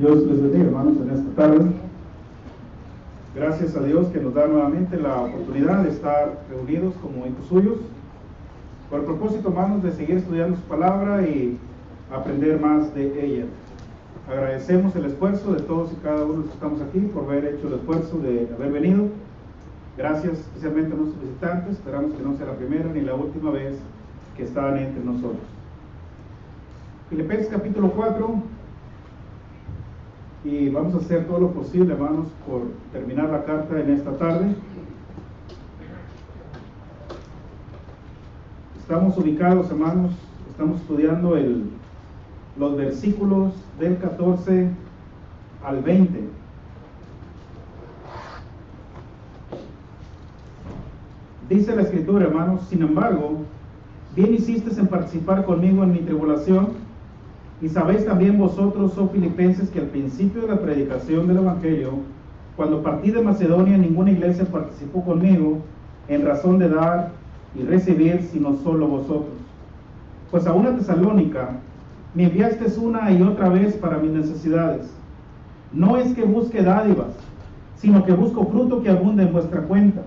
Dios les bendiga, hermanos, en esta tarde. Gracias a Dios que nos da nuevamente la oportunidad de estar reunidos como hijos suyos, con el propósito, hermanos, de seguir estudiando su palabra y aprender más de ella. Agradecemos el esfuerzo de todos y cada uno de los que estamos aquí por haber hecho el esfuerzo de haber venido. Gracias especialmente a nuestros visitantes. Esperamos que no sea la primera ni la última vez que están entre nosotros. Filipenses capítulo 4. Y vamos a hacer todo lo posible, hermanos, por terminar la carta en esta tarde. Estamos ubicados, hermanos, estamos estudiando los versículos del 14 al 20. Dice la Escritura, hermanos: sin embargo, bien hicisteis en participar conmigo en mi tribulación. Y sabéis también vosotros, oh filipenses, que al principio de la predicación del Evangelio, cuando partí de Macedonia, ninguna iglesia participó conmigo en razón de dar y recibir, sino solo vosotros. Pues a una Tesalónica me enviasteis una y otra vez para mis necesidades. No es que busque dádivas, sino que busco fruto que abunde en vuestra cuenta.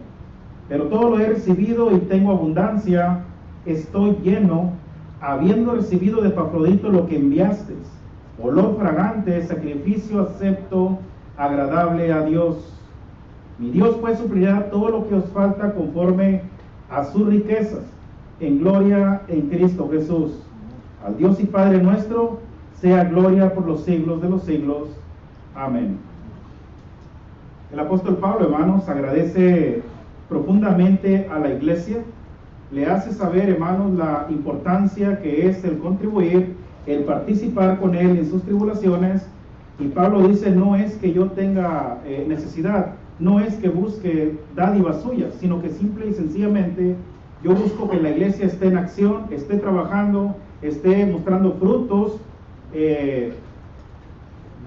Pero todo lo he recibido y tengo abundancia, estoy lleno, habiendo recibido de Epafrodito lo que enviasteis, olor fragante, sacrificio acepto, agradable a Dios. Mi Dios pues suplirá todo lo que os falta conforme a sus riquezas, en gloria en Cristo Jesús. Al Dios y Padre nuestro, sea gloria por los siglos de los siglos. Amén. El apóstol Pablo, hermanos, agradece profundamente a la iglesia. Le hace saber, hermanos, la importancia que es el contribuir, el participar con él en sus tribulaciones. Y Pablo dice: no es que yo tenga necesidad, no es que busque dádivas suyas, sino que simple y sencillamente yo busco que la iglesia esté en acción, esté trabajando, esté mostrando frutos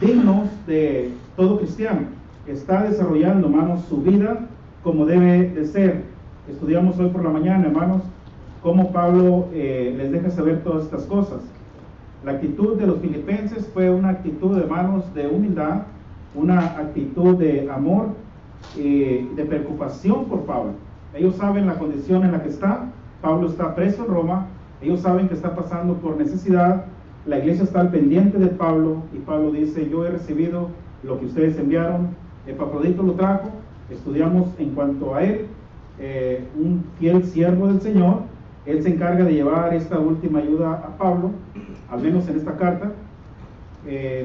dignos de todo cristiano. Está desarrollando, hermanos, su vida como debe de ser. Estudiamos hoy por la mañana, hermanos, cómo Pablo les deja saber todas estas cosas. La actitud de los filipenses fue una actitud, hermanos, de humildad, una actitud de amor y de preocupación por Pablo. Ellos saben la condición en la que está. Pablo está preso en Roma. Ellos saben que está pasando por necesidad. La iglesia está al pendiente de Pablo y Pablo dice: yo he recibido lo que ustedes enviaron. Epafrodito lo trajo. Estudiamos en cuanto a él. Un fiel siervo del Señor. Él se encarga de llevar esta última ayuda a Pablo, al menos en esta carta,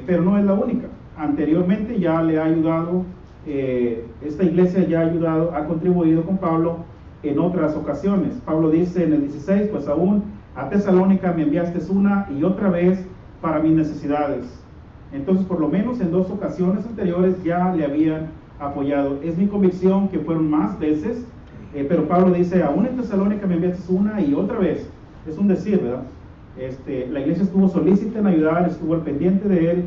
pero no es la única. Anteriormente ya le ha ayudado, esta iglesia ya ha ayudado, ha contribuido con Pablo en otras ocasiones. Pablo dice en el 16: pues aún a Tesalónica me enviaste una y otra vez para mis necesidades. Entonces, por lo menos en 2 ocasiones anteriores ya le habían apoyado. Es mi convicción que fueron más veces. Pero Pablo dice: aún en Tesalónica me enviaste una y otra vez. Es un decir, ¿verdad? La iglesia estuvo solícita en ayudar, estuvo al pendiente de él.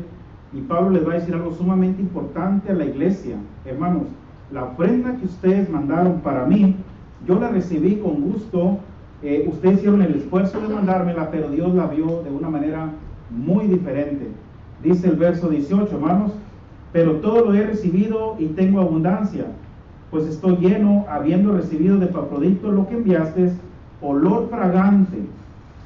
Y Pablo les va a decir algo sumamente importante a la iglesia. Hermanos, la ofrenda que ustedes mandaron para mí, yo la recibí con gusto. Ustedes hicieron el esfuerzo de mandármela, pero Dios la vio de una manera muy diferente. Dice el verso 18, hermanos: pero todo lo he recibido y tengo abundancia, pues estoy lleno, habiendo recibido de Epafrodito lo que enviaste, olor fragante.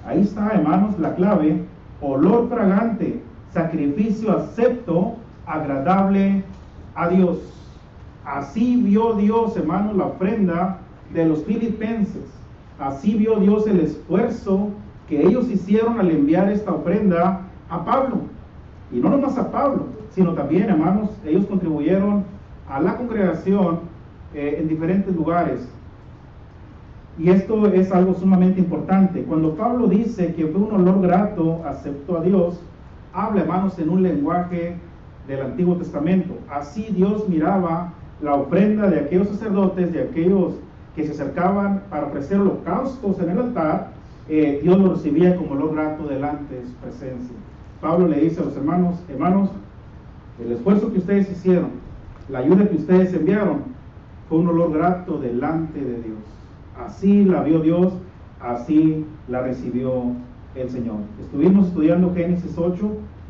Ahí está, hermanos, la clave: olor fragante, sacrificio acepto, agradable a Dios. Así vio Dios, hermanos, la ofrenda de los filipenses. Así vio Dios el esfuerzo que ellos hicieron al enviar esta ofrenda a Pablo. Y no nomás a Pablo, sino también, hermanos, ellos contribuyeron a la congregación en diferentes lugares. Y esto es algo sumamente importante. Cuando Pablo dice que fue un olor grato, aceptó a Dios, habla, hermanos, en un lenguaje del Antiguo Testamento. Así Dios miraba la ofrenda de aquellos sacerdotes, de aquellos que se acercaban para ofrecer holocaustos en el altar. Dios lo recibía como olor grato delante de su presencia. Pablo le dice a los hermanos: hermanos, el esfuerzo que ustedes hicieron, la ayuda que ustedes enviaron, fue un olor grato delante de Dios. Así la vio Dios, así la recibió el Señor. Estuvimos estudiando Génesis 8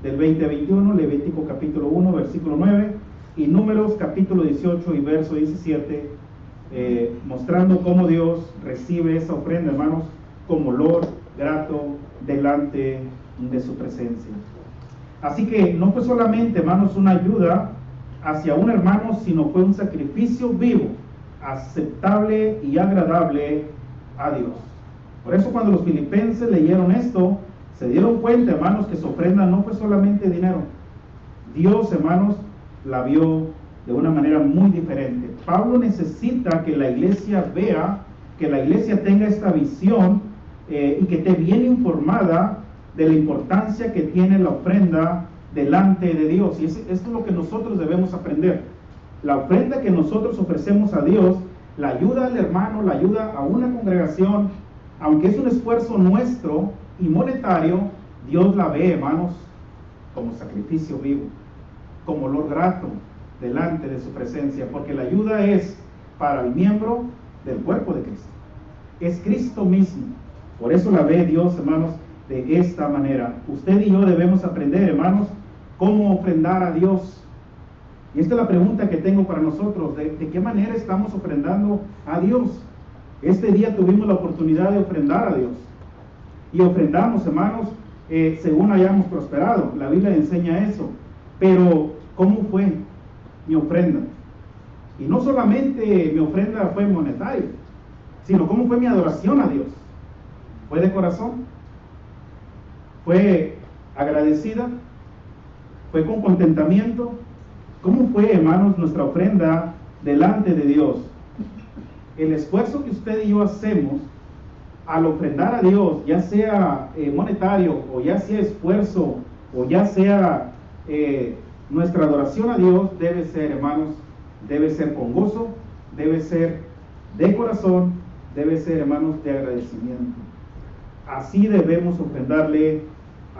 del 20 a 21, Levítico capítulo 1, versículo 9, y Números capítulo 18 y verso 17, mostrando cómo Dios recibe esa ofrenda, hermanos, como olor grato delante de su presencia. Así que no fue solamente, hermanos, una ayuda hacia un hermano, sino fue un sacrificio vivo, aceptable y agradable a Dios. Por eso cuando los filipenses leyeron esto, se dieron cuenta, hermanos, que su ofrenda no fue solamente dinero. Dios, hermanos, la vio de una manera muy diferente. Pablo necesita que la iglesia vea, que la iglesia tenga esta visión y que esté bien informada de la importancia que tiene la ofrenda delante de Dios. Y esto es lo que nosotros debemos aprender. La ofrenda que nosotros ofrecemos a Dios, la ayuda al hermano, la ayuda a una congregación, aunque es un esfuerzo nuestro y monetario, Dios la ve, hermanos, como sacrificio vivo, como olor grato delante de su presencia, porque la ayuda es para el miembro del cuerpo de Cristo. Es Cristo mismo. Por eso la ve Dios, hermanos, de esta manera. Usted y yo debemos aprender, hermanos, cómo ofrendar a Dios. Y esta es la pregunta que tengo para nosotros. ¿De qué manera estamos ofrendando a Dios? Este día tuvimos la oportunidad de ofrendar a Dios. Y ofrendamos, hermanos, según hayamos prosperado. La Biblia enseña eso. Pero, ¿cómo fue mi ofrenda? Y no solamente mi ofrenda fue monetaria, sino cómo fue mi adoración a Dios. ¿Fue de corazón? ¿Fue agradecida? ¿Fue con contentamiento? ¿Cómo fue, hermanos, nuestra ofrenda delante de Dios? El esfuerzo que usted y yo hacemos al ofrendar a Dios, ya sea monetario, o ya sea esfuerzo, o ya sea nuestra adoración a Dios, debe ser, hermanos, debe ser con gozo, debe ser de corazón, debe ser, hermanos, de agradecimiento. Así debemos ofrendarle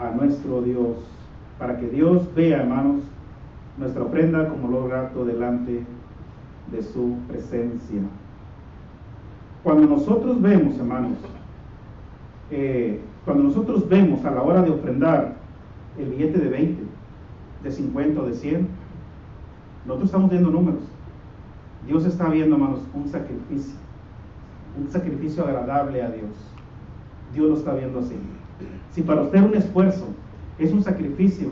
a nuestro Dios, para que Dios vea, hermanos, nuestra ofrenda como olor grato delante de su presencia. Cuando nosotros vemos, hermanos, cuando nosotros vemos a la hora de ofrendar el billete de 20, de 50 o de 100, nosotros estamos viendo números. Dios está viendo, hermanos, un sacrificio agradable a Dios. Dios lo está viendo así. Si para usted un esfuerzo es un sacrificio,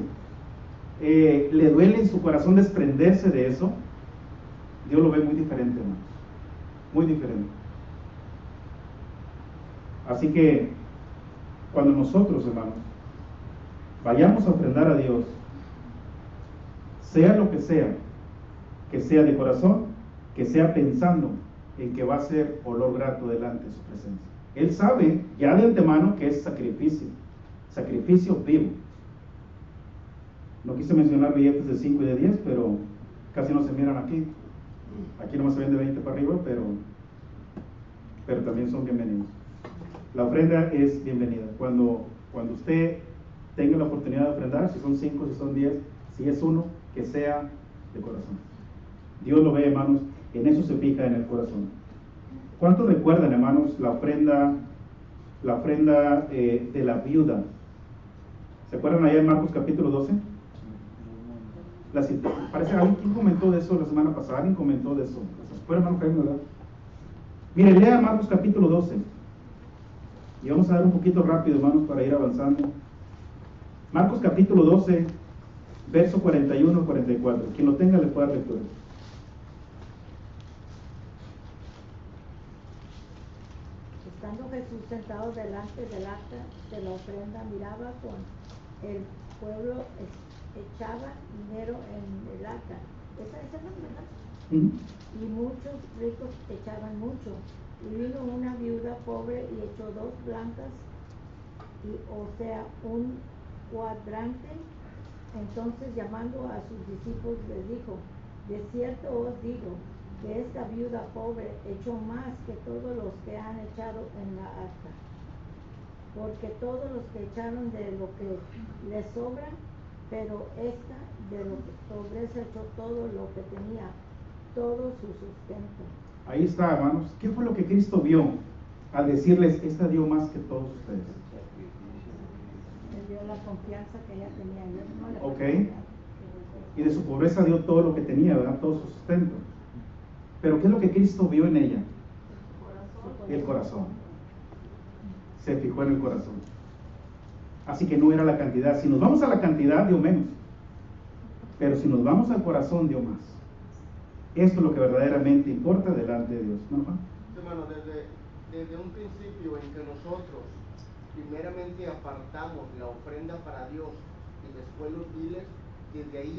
le duele en su corazón desprenderse de eso, Dios lo ve muy diferente, hermanos. Muy diferente. Así que, cuando nosotros, hermanos, vayamos a ofrendar a Dios, sea lo que sea de corazón, que sea pensando en que va a ser olor grato delante de su presencia. Él sabe ya de antemano que es sacrificio vivo. No quise mencionar billetes de 5 y de 10, pero casi no se miran aquí. Aquí nomás se ven de 20 para arriba, pero también son bienvenidos. La ofrenda es bienvenida. Cuando usted tenga la oportunidad de ofrendar, si son 5, si son 10, si es 1, que sea de corazón. Dios lo ve, hermanos, en eso se fija en el corazón. ¿Cuántos recuerdan, hermanos, la ofrenda de la viuda? ¿Se acuerdan allá en Marcos capítulo 12? Parece que alguien comentó de eso la semana pasada. Alguien comentó de eso. Fue hermano Jaime, ¿verdad? Mire, lea Marcos capítulo 12. Y vamos a dar un poquito rápido, hermanos, para ir avanzando. Marcos capítulo 12, verso 41 y 44. Quien lo tenga le puede dar lectura. Estando Jesús sentado delante del arca de la ofrenda, miraba con el pueblo, echaba dinero en el arca. Esa es la verdad. Y muchos ricos echaban mucho. Y vino una viuda pobre y echó 2 blancas, o sea, un cuadrante. Entonces, llamando a sus discípulos, les dijo: de cierto os digo que esta viuda pobre echó más que todos los que han echado en la arca. Porque todos los que echaron de lo que les sobra, pero esta de lo que pobreza echó todo lo que tenía, todo su sustento. Ahí está, hermanos. ¿Qué fue lo que Cristo vio al decirles, esta dio más que todos ustedes? confianza que ella tenía en Dios. No le Ok. faltaba nada. Y de su pobreza dio todo lo que tenía, ¿verdad? Todo su sustento. Pero ¿qué es lo que Cristo vio en ella? El corazón. Se fijó en el corazón. Así que no era la cantidad. Si nos vamos a la cantidad, dio menos. Pero si nos vamos al corazón, dio más. Esto es lo que verdaderamente importa delante de Dios. ¿No, Juan? Hermano, desde un principio en que nosotros primeramente apartamos la ofrenda para Dios y después los biles, desde ahí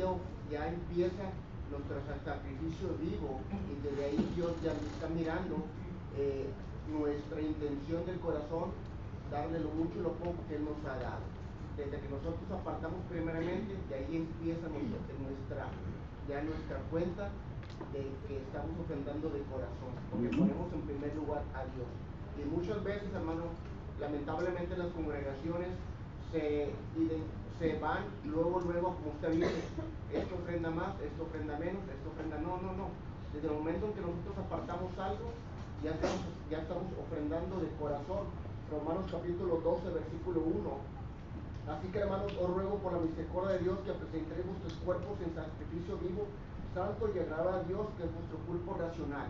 ya empieza nuestro sacrificio vivo, y desde ahí Dios ya está mirando nuestra intención del corazón, darle lo mucho y lo poco que Él nos ha dado. Desde que nosotros apartamos primeramente, de ahí empieza nuestra cuenta de que estamos ofrendando de corazón, porque ponemos en primer lugar a Dios. Y muchas veces, hermano, lamentablemente las congregaciones se van luego, como usted dice, esto ofrenda más, esto ofrenda menos, esto ofrenda no. Desde el momento en que nosotros apartamos algo, ya estamos ofrendando de corazón. Romanos capítulo 12, versículo 1. Así que, hermanos, os ruego por la misericordia de Dios que presentéis vuestros cuerpos en sacrificio vivo, santo y agradable a Dios, que es vuestro culto racional.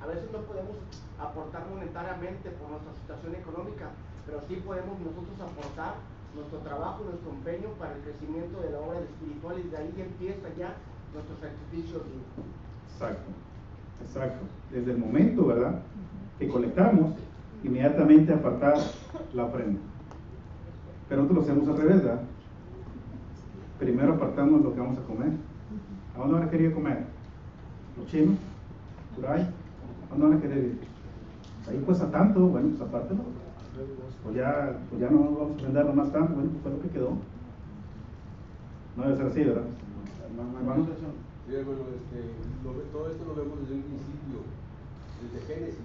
A veces no podemos aportar monetariamente por nuestra situación económica, pero sí podemos nosotros aportar nuestro trabajo, nuestro empeño para el crecimiento de la obra espiritual, y de ahí empieza ya nuestro sacrificio vivo. Exacto. Desde el momento, ¿verdad?, que colectamos, inmediatamente apartar la ofrenda. Pero nosotros lo hacemos al revés, ¿verdad? Primero apartamos lo que vamos a comer. ¿A dónde van a querer comer? ¿Los chinos? ¿Por ahí? ¿A dónde van a querer ir? Ahí cuesta tanto, bueno, pues apártelo. Pues ya no vamos a venderlo más tanto, bueno, pues fue lo que quedó. No debe ser así, ¿verdad? Hermano. Sí, hermano, todo esto lo vemos desde un principio, desde Génesis,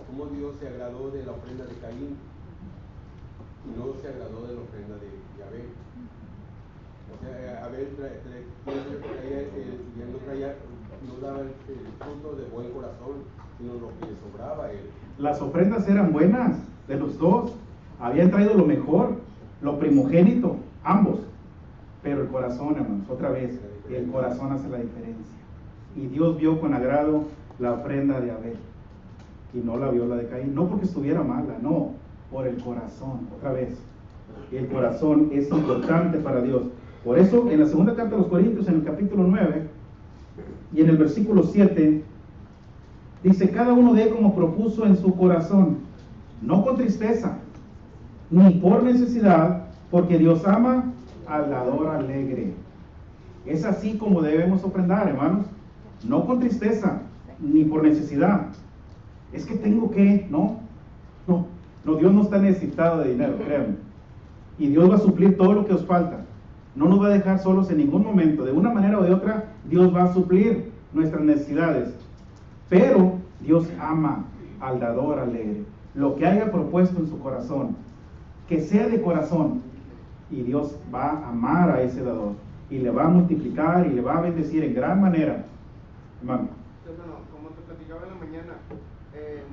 cómo Dios se agradó de la ofrenda de Caín y no se agradó de la ofrenda de Abel. O sea, Abel no daba el fruto de buen corazón, sino lo que le sobraba a él. Las ofrendas eran buenas de los dos, habían traído lo mejor, lo primogénito, ambos. Pero el corazón, hermanos, otra vez, el corazón hace la diferencia. Y Dios vio con agrado la ofrenda de Abel y no la vio la de Caín, no porque estuviera mala, no, por el corazón, otra vez. El corazón es importante para Dios. Por eso, en la segunda carta a los Corintios, en el capítulo 9 y en el versículo 7, dice: cada uno dé como propuso en su corazón, no con tristeza, ni por necesidad, porque Dios ama al dador alegre. Es así como debemos ofrendar, hermanos, no con tristeza, ni por necesidad. Es que tengo que, no, Dios no está necesitado de dinero, créanme. Y Dios va a suplir todo lo que os falta. No nos va a dejar solos en ningún momento. De una manera o de otra, Dios va a suplir nuestras necesidades. Pero Dios ama al dador alegre. Lo que haya propuesto en su corazón, que sea de corazón, y Dios va a amar a ese dador, y le va a multiplicar y le va a bendecir en gran manera. Hermano. Hermano, como te platicaba en la mañana,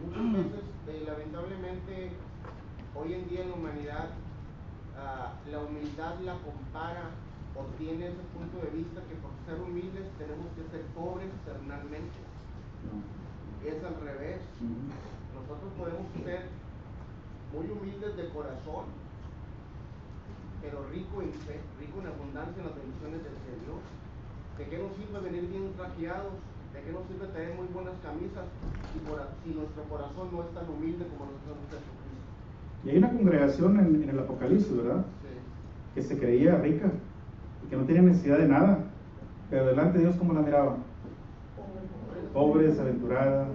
muchas veces, lamentablemente, hoy en día en la humanidad, la humildad la compara o tiene ese punto de vista que por ser humildes tenemos que ser pobres terrenalmente. Es al revés. Nosotros podemos ser muy humildes de corazón, pero rico en fe, rico en abundancia en las bendiciones del Señor. ¿De qué nos sirve venir bien trajeados? ¿De qué nos sirve tener muy buenas camisas si nuestro corazón no es tan humilde como nosotros Jesucristo? Y hay una congregación en el Apocalipsis, ¿verdad? Sí. Que se creía rica y que no tenía necesidad de nada, pero delante de Dios, ¿cómo la miraba? Pobre, desventurada,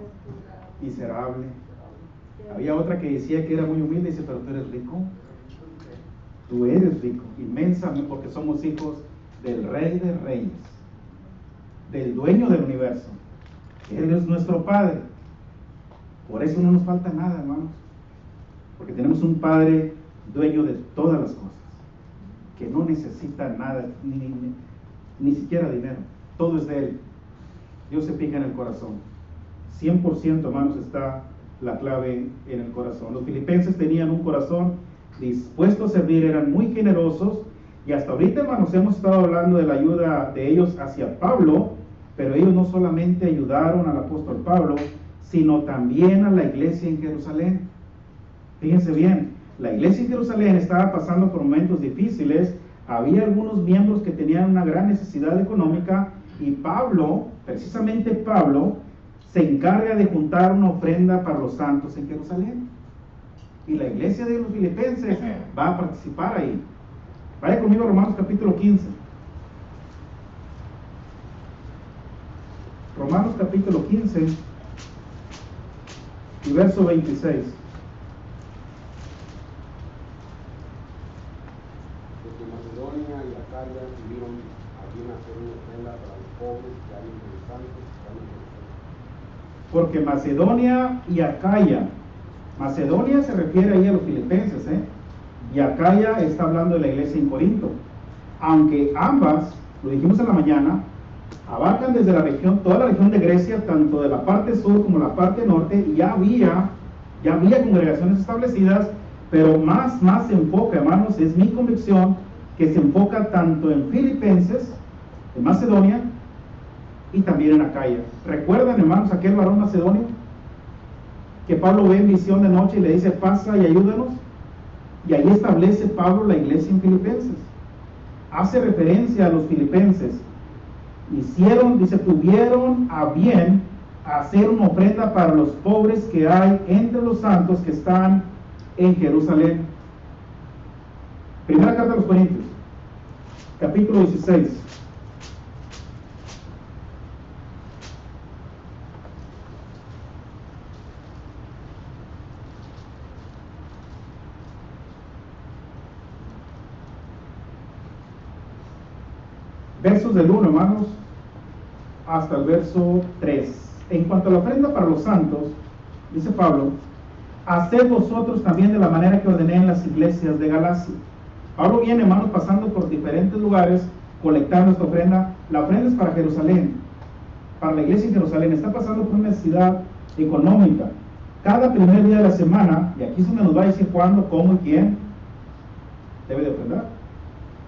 miserable. Había otra que decía que era muy humilde y dice: pero tú eres rico. Tú eres rico, inmensamente, porque somos hijos del Rey de Reyes, del Dueño del universo. Él es nuestro Padre. Por eso no nos falta nada, hermanos, porque tenemos un Padre dueño de todas las cosas, que no necesita nada, ni siquiera dinero. Todo es de Él. Dios se fija en el corazón. 100%, hermanos, está la clave en el corazón. Los filipenses tenían un corazón dispuesto a servir, eran muy generosos Y hasta ahorita, hermanos, hemos estado hablando de la ayuda de ellos hacia Pablo, pero ellos no solamente ayudaron al apóstol Pablo, sino también a la iglesia en Jerusalén. Fíjense bien, la iglesia en Jerusalén estaba pasando por momentos difíciles, había algunos miembros que tenían una gran necesidad económica, y Pablo, precisamente Pablo, se encarga de juntar una ofrenda para los santos en Jerusalén. Y la iglesia de los filipenses va a participar ahí. Vaya conmigo a Romanos capítulo 15. Romanos capítulo 15 y verso 26. Porque Macedonia y Acaya tuvieron a bien hacer una ofrenda para los pobres que hay entre los santos que están en Jerusalén. Porque Macedonia y Acaya, Macedonia se refiere ahí a los filipenses, y Acaya está hablando de la iglesia en Corinto. Aunque ambas, lo dijimos en la mañana, abarcan desde la región, toda la región de Grecia, tanto de la parte sur como la parte norte, y ya había congregaciones establecidas, pero más se enfoca, hermanos, es mi convicción, que se enfoca tanto en Filipenses, en Macedonia, y también en Acaya. ¿Recuerdan, hermanos, aquel varón macedonio que Pablo ve en visión de noche y le dice, pasa y ayúdanos? Y ahí establece Pablo la iglesia en Filipenses. Hace referencia a los filipenses. Tuvieron a bien hacer una ofrenda para los pobres que hay entre los santos que están en Jerusalén. Primera carta a los Corintios, capítulo 16. Versos del 1, hermanos, hasta el verso 3. En cuanto a la ofrenda para los santos, dice Pablo, haced vosotros también de la manera que ordené en las iglesias de Galacia. Pablo viene, hermanos, pasando por diferentes lugares, colectando esta ofrenda. La ofrenda es para Jerusalén, para la iglesia en Jerusalén. Está pasando por una necesidad económica. Cada primer día de la semana, y aquí se nos va a decir cuándo, cómo y quién debe de ofrendar.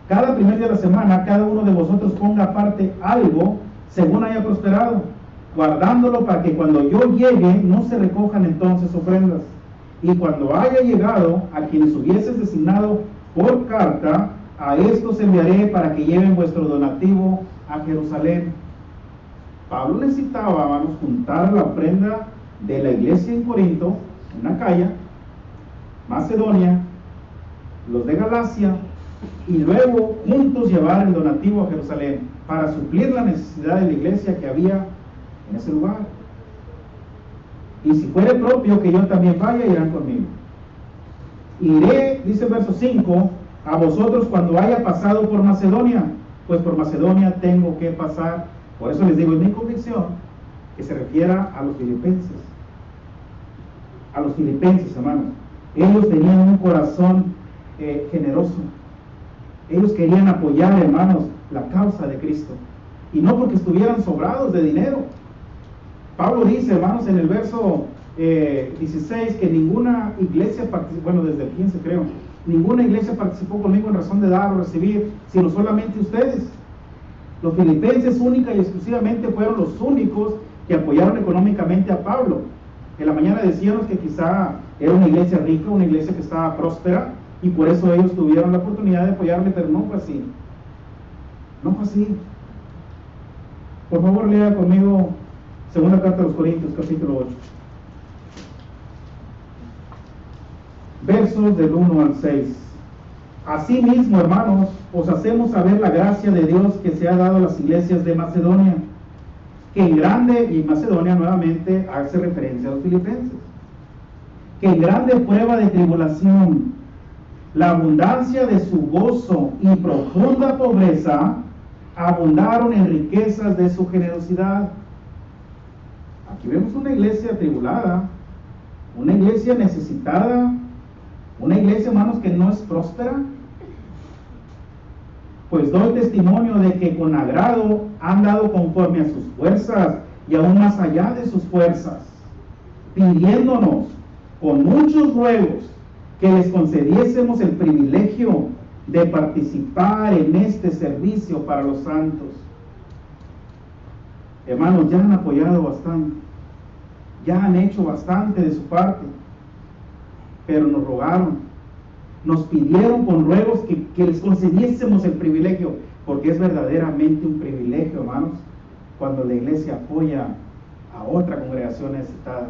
Cada primer día de la semana, cada uno de vosotros ponga aparte algo según haya prosperado, guardándolo para que cuando yo llegue no se recojan entonces ofrendas. Y cuando haya llegado a quienes hubieses designado por carta, a estos enviaré para que lleven vuestro donativo a Jerusalén. Pablo necesitaba, hermanos, juntar la ofrenda de la iglesia en Corinto, en Acaya, Macedonia, los de Galacia, y luego juntos llevar el donativo a Jerusalén para suplir la necesidad de la iglesia que había en ese lugar. Y si fuere propio que yo también vaya, irán conmigo. Iré, dice el verso 5, a vosotros cuando haya pasado por Macedonia, pues por Macedonia tengo que pasar. Por eso les digo, es mi convicción que se refiera a los filipenses. A los filipenses, hermanos. Ellos tenían un corazón generoso. Ellos querían apoyar, hermanos, la causa de Cristo. Y no porque estuvieran sobrados de dinero. Pablo dice, hermanos, en el verso 16, que ninguna iglesia participó, bueno, desde el 15 creo, ninguna iglesia participó conmigo en razón de dar o recibir, sino solamente ustedes. Los filipenses única y exclusivamente fueron los únicos que apoyaron económicamente a Pablo. En la mañana decíamos que quizá era una iglesia rica, una iglesia que estaba próspera, y por eso ellos tuvieron la oportunidad de apoyarle, pero no fue así. No fue así. Por favor, lea conmigo segunda carta a los Corintios, capítulo 8. Versos del 1 al 6. Asimismo, hermanos, os hacemos saber la gracia de Dios que se ha dado a las iglesias de Macedonia, que en grande, y Macedonia nuevamente hace referencia a los filipenses, que en grande prueba de tribulación, la abundancia de su gozo y profunda pobreza abundaron en riquezas de su generosidad. Aquí vemos una iglesia atribulada, una iglesia necesitada, una iglesia, hermanos, que no es próspera. Pues doy testimonio de que con agrado han dado conforme a sus fuerzas y aún más allá de sus fuerzas, pidiéndonos con muchos ruegos que les concediésemos el privilegio de participar en este servicio para los santos. Hermanos, ya han apoyado bastante, ya han hecho bastante de su parte, pero nos rogaron, nos pidieron con ruegos que les concediésemos el privilegio, porque es verdaderamente un privilegio, hermanos, cuando la iglesia apoya a otra congregación necesitada.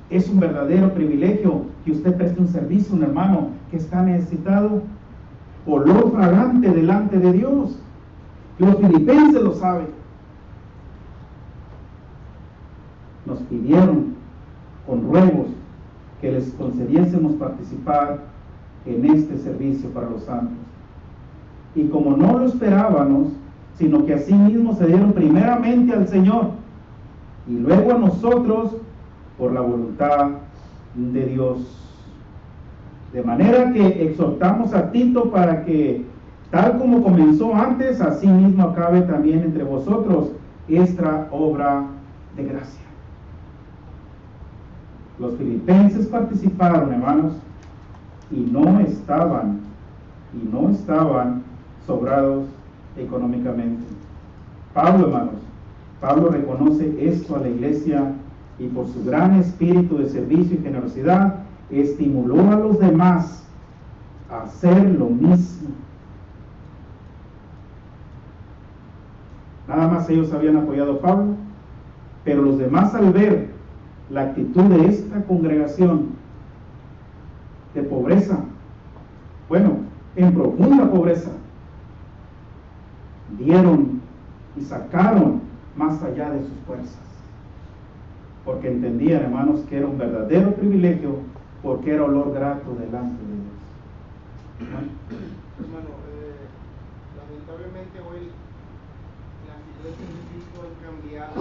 Es un verdadero privilegio que usted preste un servicio a un hermano que está necesitado. Olor fragante delante de Dios. Los filipenses lo saben. Nos pidieron con ruegos que les concediésemos participar en este servicio para los santos. Y como no lo esperábamos, sino que así mismo se dieron primeramente al Señor y luego a nosotros por la voluntad de Dios. De manera que exhortamos a Tito para que, tal como comenzó antes, así mismo acabe también entre vosotros esta obra de gracia. Los filipenses participaron, hermanos, y no estaban sobrados económicamente. Pablo, hermanos, Pablo reconoce esto a la iglesia y por su gran espíritu de servicio y generosidad estimuló a los demás a hacer lo mismo. Nada más ellos habían apoyado a Pablo, pero los demás, al ver la actitud de esta congregación de pobreza, en profunda pobreza, dieron y sacaron más allá de sus fuerzas, porque entendían, hermanos, que era un verdadero privilegio, porque era olor grato delante de Dios. Hermano, lamentablemente hoy las iglesias de Cristo han cambiado.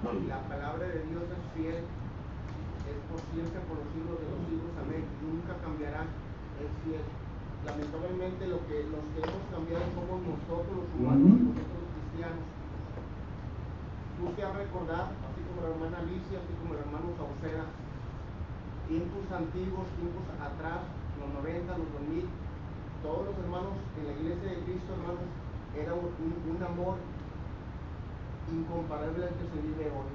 La palabra de Dios es fiel, es por siempre, por los siglos de los siglos, amén. Nunca cambiará, es fiel. Lamentablemente los que hemos cambiado somos nosotros los humanos, nosotros los cristianos. Tú te has recordado, así como la hermana Alicia, así como el hermano Sauceda, tiempos antiguos, tiempos atrás, los 90, los 2000, todos los hermanos en la iglesia de Cristo, hermanos, era un amor incomparable al que se vive hoy,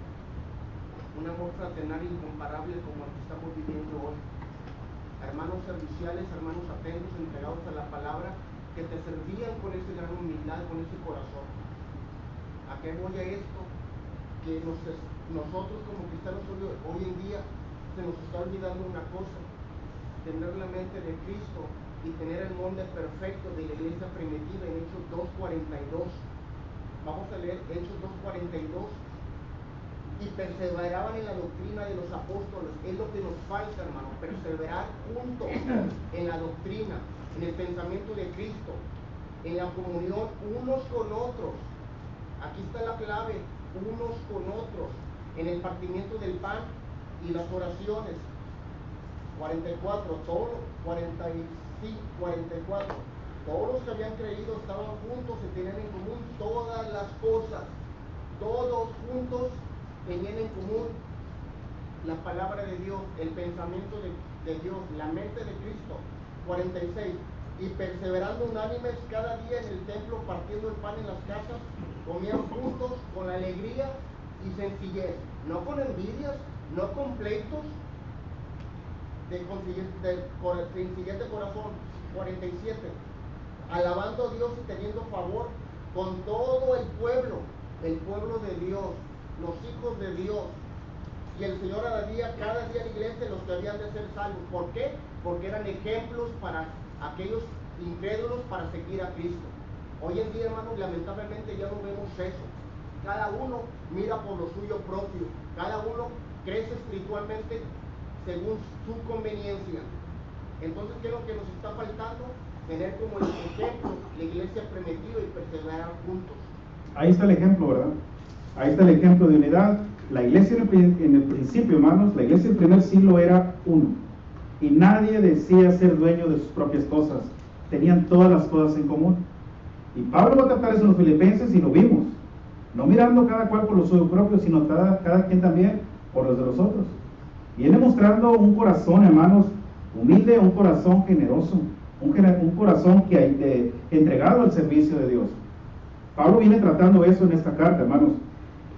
un amor fraternal incomparable como el que estamos viviendo hoy. Hermanos serviciales, hermanos atentos, entregados a la palabra, que te servían con esa gran humildad, con ese corazón. ¿A qué voy a esto? Que nosotros como cristianos hoy en día se nos está olvidando una cosa: tener la mente de Cristo y tener el molde perfecto de la iglesia primitiva en Hechos 2:42. Vamos a leer Hechos 2:42. Y perseveraban en la doctrina de los apóstoles. Es lo que nos falta, hermano, perseverar juntos en la doctrina, en el pensamiento de Cristo, en la comunión unos con otros. Aquí está la clave: unos con otros, en el partimiento del pan y las oraciones. 44, todos los que habían creído estaban juntos y tenían en común todas las cosas. Todos juntos tenían en común la palabra de Dios, el pensamiento de Dios, la mente de Cristo. 46, y perseverando unánimes cada día en el templo, partiendo el pan en las casas, comían juntos con alegría y sencillez, no con envidias, no con pleitos, de sencillez de corazón. 47, alabando a Dios y teniendo favor con todo el pueblo de Dios, los hijos de Dios. Y el Señor añadía cada día a la iglesia los que habían de ser salvos. ¿Por qué? Porque eran ejemplos para aquellos incrédulos para seguir a Cristo. Hoy en día, hermanos, lamentablemente ya no vemos eso. Cada uno mira por lo suyo propio, cada uno crece espiritualmente según su conveniencia. Entonces, ¿qué es lo que nos está faltando? Tener como el ejemplo la iglesia primitiva y perseverar juntos. Ahí está el ejemplo, ¿verdad? Ahí está el ejemplo de unidad. La iglesia en el principio, hermanos, la iglesia del primer siglo era uno. Y nadie decía ser dueño de sus propias cosas. Tenían todas las cosas en común. Y Pablo va a tratar eso en los filipenses y lo vimos. No mirando cada cual por lo suyo propio, sino cada quien también por los de los otros. Viene mostrando un corazón, hermanos, humilde, un corazón generoso. un corazón entregado al servicio de Dios. Pablo viene tratando eso en esta carta, hermanos.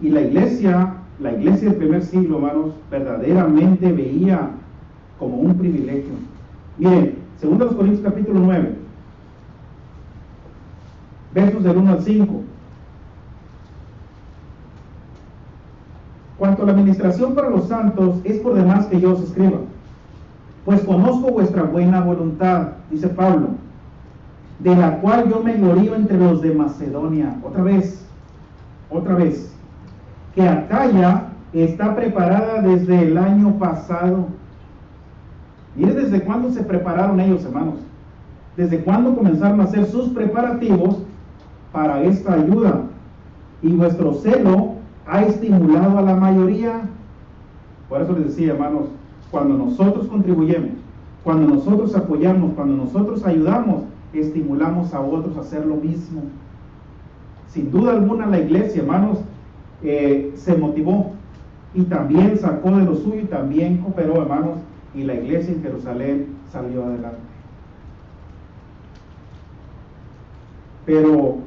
Y la iglesia del primer siglo, hermanos, verdaderamente veía como un privilegio. Miren, 2 Corintios capítulo 9, versos del 1 al 5. Cuanto a la administración para los santos, es por demás que yo os escriba, pues conozco vuestra buena voluntad, dice Pablo, de la cual yo me glorío entre los de Macedonia. Otra vez, que Acaya está preparada desde el año pasado. Mire desde cuándo se prepararon ellos, hermanos. Desde cuándo comenzaron a hacer sus preparativos para esta ayuda. Y vuestro celo ha estimulado a la mayoría. Por eso les decía, hermanos, cuando nosotros contribuyemos, cuando nosotros apoyamos, cuando nosotros ayudamos, estimulamos a otros a hacer lo mismo. Sin duda alguna la iglesia, hermanos, se motivó y también sacó de lo suyo y también cooperó, hermanos, y la iglesia en Jerusalén salió adelante. Pero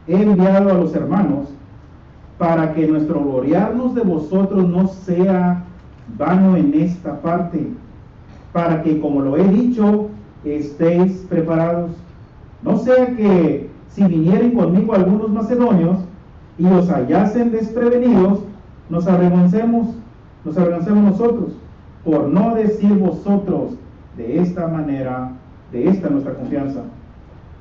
he enviado a los hermanos para que nuestro gloriarnos de vosotros no sea vano en esta parte, para que, como lo he dicho, estéis preparados. No sea que si vinieren conmigo algunos macedonios y os hallasen desprevenidos, nos avergoncemos nosotros, por no decir vosotros de esta manera, de esta nuestra confianza.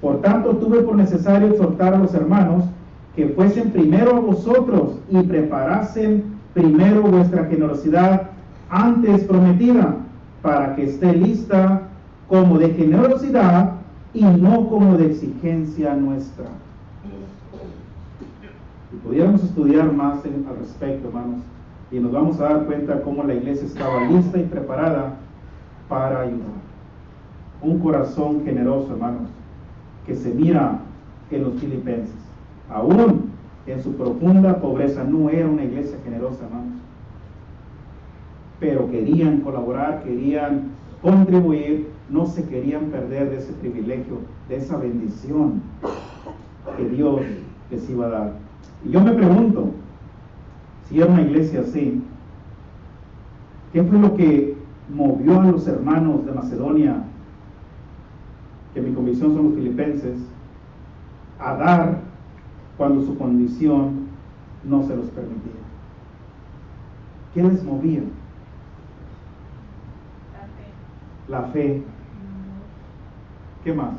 Por tanto, tuve por necesario exhortar a los hermanos que fuesen primero a vosotros y preparasen primero vuestra generosidad antes prometida, para que esté lista como de generosidad y no como de exigencia nuestra. Si pudiéramos estudiar más al respecto, hermanos, y nos vamos a dar cuenta cómo la iglesia estaba lista y preparada para ayudar. Un corazón generoso, hermanos, que se mira en los filipenses. Aún en su profunda pobreza, no era una iglesia generosa, hermanos, pero querían colaborar, querían contribuir, no se querían perder de ese privilegio, de esa bendición que Dios les iba a dar. Y yo me pregunto, si era una iglesia así, ¿qué fue lo que movió a los hermanos de Macedonia, que mi convicción son los filipenses, a dar cuando su condición no se los permitía? ¿Qué les movía? La fe. ¿Qué más?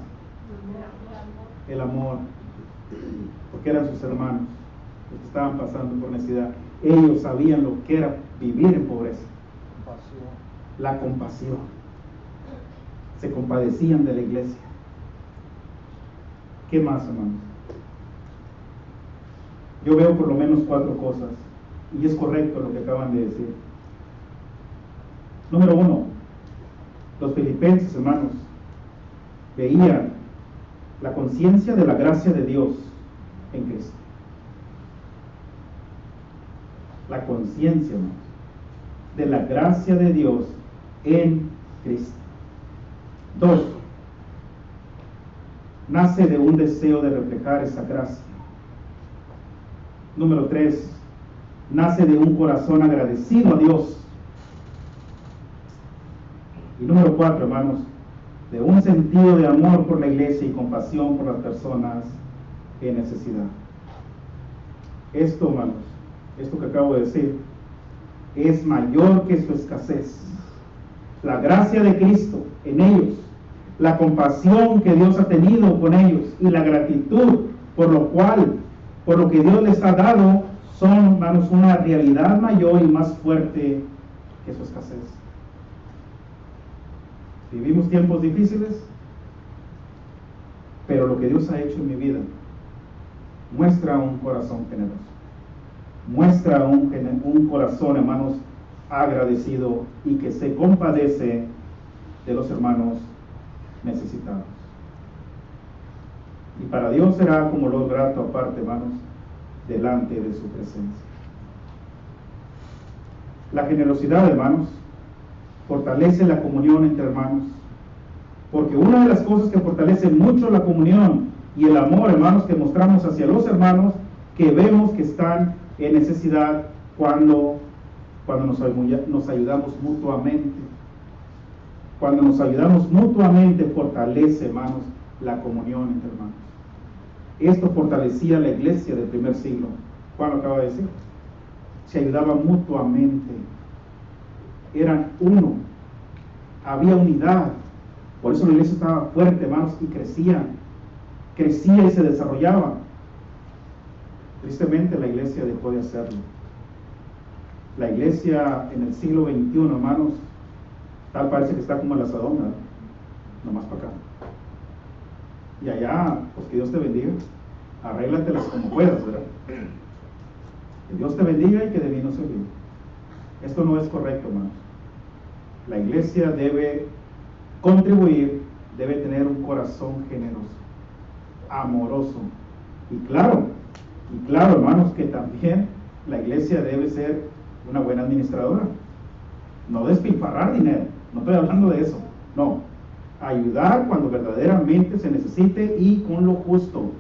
El amor. Porque eran sus hermanos los que estaban pasando por necesidad. Ellos sabían lo que era vivir en pobreza. La compasión. Se compadecían de la iglesia. ¿Qué más, hermanos? Yo veo por lo menos 4 cosas, y es correcto lo que acaban de decir. Número 1, los filipenses, hermanos, veían la conciencia de la gracia de Dios en Cristo. La conciencia, hermanos, de la gracia de Dios en Cristo. 2, nace de un deseo de reflejar esa gracia. Número 3, nace de un corazón agradecido a Dios. Y número 4, hermanos, de un sentido de amor por la iglesia y compasión por las personas en necesidad. Esto, hermanos, esto que acabo de decir, es mayor que su escasez. La gracia de Cristo en ellos, la compasión que Dios ha tenido con ellos y la gratitud por lo que Dios les ha dado, son, hermanos, una realidad mayor y más fuerte que su escasez. Vivimos tiempos difíciles, pero lo que Dios ha hecho en mi vida muestra un corazón generoso, muestra un corazón, hermanos, agradecido y que se compadece de los hermanos necesitados. Y para Dios será como lo grato aparte, hermanos, delante de su presencia. La generosidad, hermanos, fortalece la comunión entre hermanos, Porque una de las cosas que fortalece mucho la comunión y el amor, hermanos, que mostramos hacia los hermanos, que vemos que están en necesidad cuando nos ayudamos mutuamente. Cuando nos ayudamos mutuamente, fortalece, hermanos, la comunión entre hermanos. Esto fortalecía la iglesia del primer siglo. Juan lo acaba de decir. Se ayudaban mutuamente. Eran uno. Había unidad. Por eso la iglesia estaba fuerte, hermanos, y crecía y se desarrollaba. Tristemente la iglesia dejó de hacerlo. La iglesia en el siglo XXI, hermanos, tal parece que está como el asadón, ¿verdad? Nomás para acá. Y allá, pues que Dios te bendiga. Arréglatelas como puedas, ¿verdad? Que Dios te bendiga y que de mí no se olvide. Esto no es correcto, hermanos. La iglesia debe contribuir, debe tener un corazón generoso, amoroso. Y claro, hermanos, que también la iglesia debe ser una buena administradora. No despilfarrar dinero, no estoy hablando de eso. No, ayudar cuando verdaderamente se necesite y con lo justo.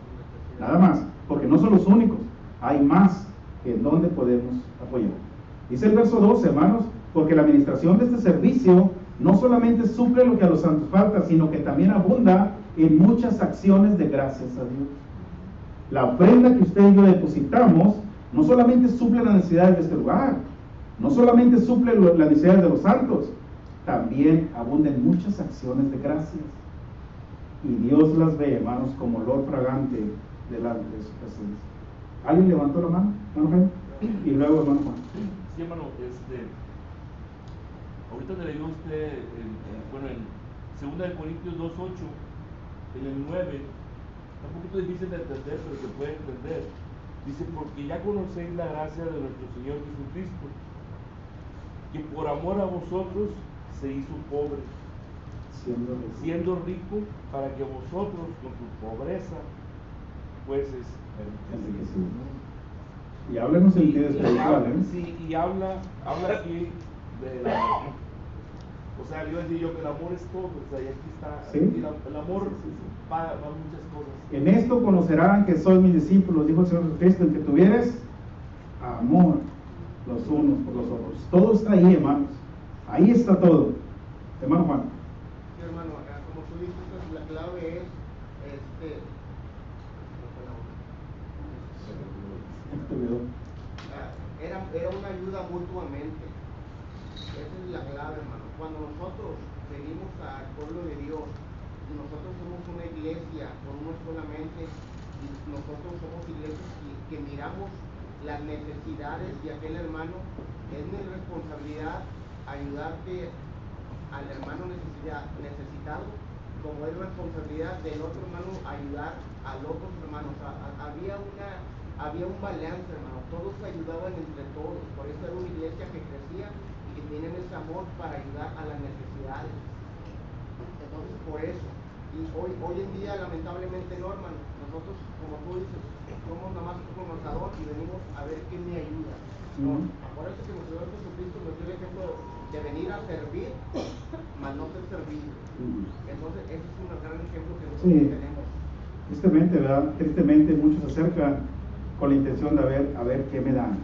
Nada más, porque no son los únicos. Hay más en donde podemos apoyar. Dice el verso 12, hermanos, porque la administración de este servicio no solamente suple lo que a los santos falta, sino que también abunda en muchas acciones de gracias a Dios. La ofrenda que usted y yo depositamos no solamente suple las necesidades de este lugar, no solamente suple las necesidades de los santos, también abunda en muchas acciones de gracias. Y Dios las ve, hermanos, como olor fragante delante de su presencia. ¿Alguien levantó la mano? ¿Hermano Jaime? Y luego, hermano Juan. Sí, hermano, ahorita le leyó usted, en 2 Corintios 2:8, en el 9, está un poquito difícil de entender, pero se puede entender. Dice, porque ya conocéis la gracia de nuestro Señor Jesucristo, que por amor a vosotros se hizo pobre, siendo rico, para que vosotros con su pobreza fueses enriquecidos. Y háblenos en sentido espiritual, ¿eh? Sí, y habla aquí de o sea, yo decía yo que el amor es todo, o sea, y aquí está, ¿sí? Y el amor va muchas cosas. En esto conocerán que sois mis discípulos, dijo el Señor Jesucristo, en que tuvieres amor los unos por los otros. Todo está ahí, hermanos. Ahí está todo. Hermano Juan. Sí, hermano, como tú dices, la clave es era una ayuda mutuamente. Esa es la clave, hermano. Cuando nosotros venimos al pueblo de Dios y nosotros somos una iglesia con una sola mente, y nosotros somos iglesias que miramos las necesidades de aquel hermano, es mi responsabilidad ayudarte al hermano necesitado, como es responsabilidad del otro hermano ayudar al otro hermano. O sea, había un balance, hermano. Todos se ayudaban entre todos. Por eso era una iglesia que crecía y que tienen ese amor para ayudar a las necesidades. Entonces, por eso. Y hoy en día, lamentablemente, no, hermano. Nosotros, como tú dices, somos nada más un conocedor y venimos a ver quién me ayuda. No, acuérdense que nuestro Señor Jesucristo nos dio el ejemplo de venir a servir, mas no ser servido. Entonces, ese es un gran ejemplo que nosotros tenemos. Tristemente, ¿verdad? Tristemente muchos se acercan con la intención de a ver qué me dan.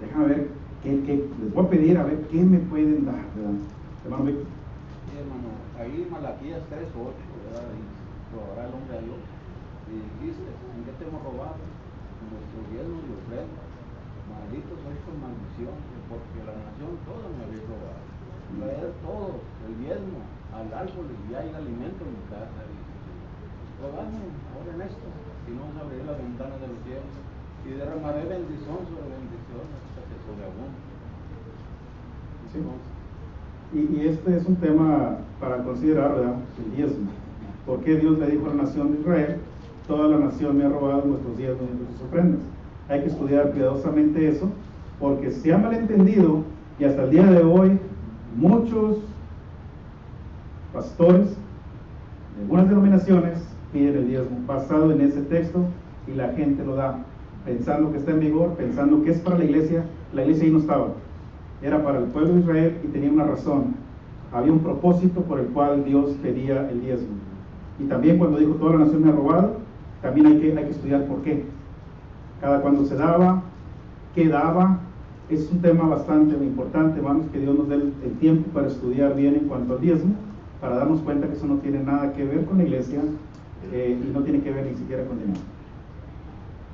Déjame ver les voy a pedir a ver qué me pueden dar, ¿verdad? Hermano Víctor. Sí, hermano, ahí Malaquías 3:8, ¿verdad? Y robará el hombre a Dios. Y dijiste, ¿en qué te hemos robado? En nuestros diezmos y ofrendas. Malditos sois con maldición, porque la nación toda me habéis robado. Traer todo, el diezmo, al árbol y hay alimento en mi casa. Rogadme ahora en esto, si no os abriré las ventanas de los cielos y derramaré bendición sobre bendición hasta que sobreabunde. Sí. Y este es un tema para considerar, ¿verdad? El diezmo. ¿Por qué Dios le dijo a la nación de Israel, toda la nación me ha robado nuestros diezmos y nuestras ofrendas? Hay que estudiar cuidadosamente eso, porque se ha malentendido y hasta el día de hoy muchos pastores de algunas denominaciones piden el diezmo basado en ese texto y la gente lo da pensando que está en vigor, pensando que es para la iglesia ahí no estaba, era para el pueblo de Israel y tenía una razón. había un propósito por el cual Dios pedía el diezmo. Y también cuando dijo toda la nación me ha robado, también hay que estudiar por qué. Cada cuando se daba, qué daba, es un tema bastante importante, hermanos, que Dios nos dé el tiempo para estudiar bien en cuanto al diezmo, para darnos cuenta que eso no tiene nada que ver con la iglesia y no tiene que ver ni siquiera con dinero.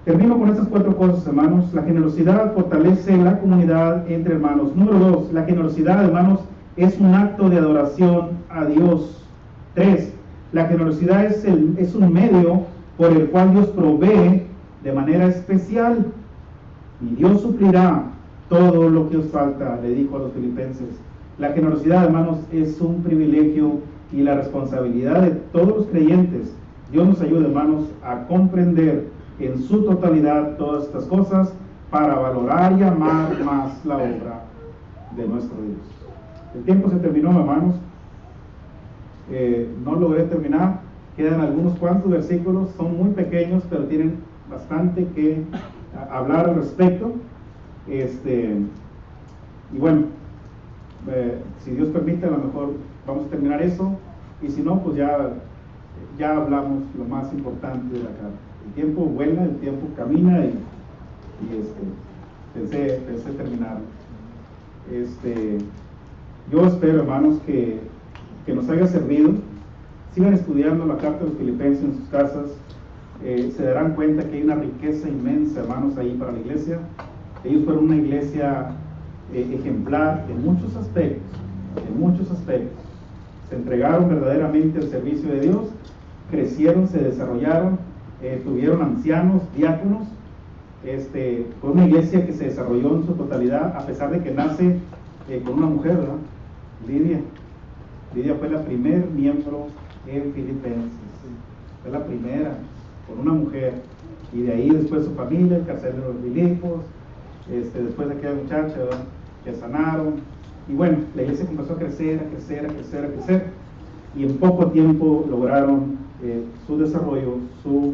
Termino con estas 4 cosas, hermanos. La generosidad fortalece la comunidad entre hermanos. Número 2, la generosidad, hermanos, es un acto de adoración a Dios. 3, la generosidad es un medio por el cual Dios provee de manera especial. Y Dios suplirá todo lo que os falta, le dijo a los filipenses. La generosidad, hermanos, es un privilegio y la responsabilidad de todos los creyentes. Dios nos ayude, hermanos, a comprender en su totalidad todas estas cosas para valorar y amar más la obra de nuestro Dios. El tiempo se terminó, hermanos. No logré terminar. Quedan algunos cuantos versículos, son muy pequeños, pero tienen bastante que hablar al respecto. Y bueno, si Dios permite, a lo mejor vamos a terminar eso, y si no, pues ya hablamos lo más importante de la carta. El tiempo vuela, el tiempo camina, y pensé terminar. Yo espero, hermanos, que nos haya servido. Sigan estudiando la carta de los Filipenses en sus casas. Se darán cuenta que hay una riqueza inmensa, hermanos, ahí para la iglesia. Ellos fueron una iglesia ejemplar en muchos aspectos, se entregaron verdaderamente al servicio de Dios, crecieron, se desarrollaron, tuvieron ancianos, diáconos. Fue una iglesia que se desarrolló en su totalidad, a pesar de que nace con una mujer, ¿verdad? Lidia fue la primer miembro en Filipenses, fue la primera, con una mujer, y de ahí después su familia, el carcelero de Filipos, después de aquella muchacha, ¿verdad?, que sanaron, y bueno, la iglesia comenzó a crecer, y en poco tiempo lograron su desarrollo, su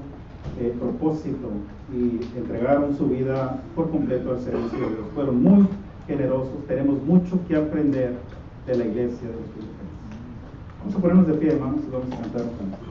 propósito, y entregaron su vida por completo al servicio de Dios. Fueron muy generosos. Tenemos mucho que aprender de la iglesia de los Filipenses. Vamos a ponernos de pie, hermanos, y vamos a cantar un canto.